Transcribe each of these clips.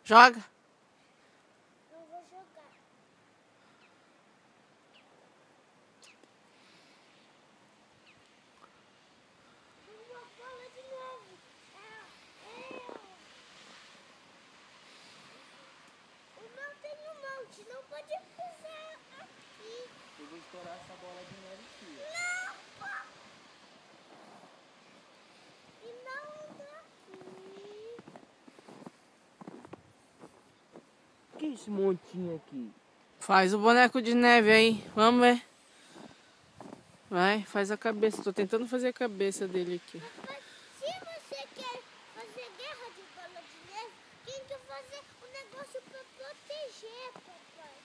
Joga. Não vou jogar. Uma bola de neve. O meu tem um monte, não pode pisar aqui. Eu vou estourar essa bola de neve aqui. Não, pô. E não daqui. O que é esse montinho aqui? Faz o boneco de neve aí. Vamos ver. Vai, faz a cabeça. Tô tentando fazer a cabeça dele aqui. Papai, se você quer fazer guerra de bola de neve, tem que fazer um negócio pra proteger, papai.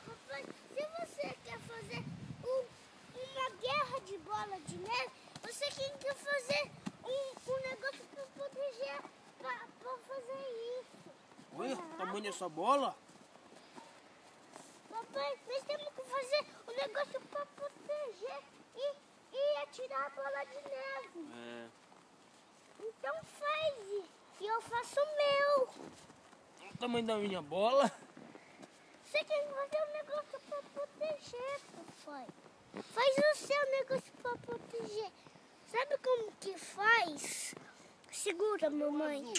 Papai, se você quer fazer uma guerra de bola de neve, você tem que fazer um negócio pra proteger, pra fazer isso. Olha o tamanho dessa bola. Papai, nós temos que fazer um negócio pra proteger e atirar a bola de neve. É. Então faz e eu faço o meu. Olha o tamanho da minha bola. Você tem que fazer um negócio pra proteger, papai. Faz o seu negócio pra proteger. Sabe como que faz? Segura, mamãe.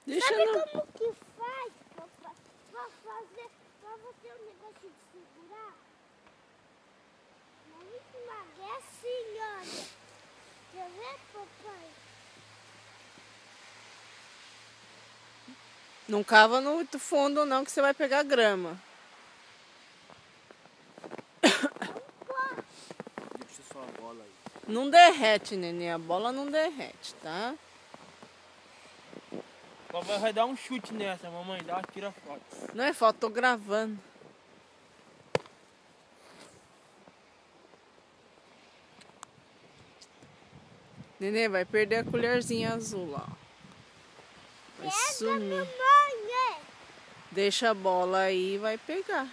Deixa Sabe não. como que faz, papai? Pra você um negócio de segurar? Não esmaga, é assim, olha. Quer ver, papai? Não cava muito fundo não, que você vai pegar grama. Deixa só a bola aí. Não derrete, neném. A bola não derrete, tá? Papai vai dar um chute nessa, mamãe. Tira foto. Não é foto, tô gravando. Nenê, vai perder a colherzinha azul lá. Vai Pega, sumir. mamãe. Deixa a bola aí e vai pegar.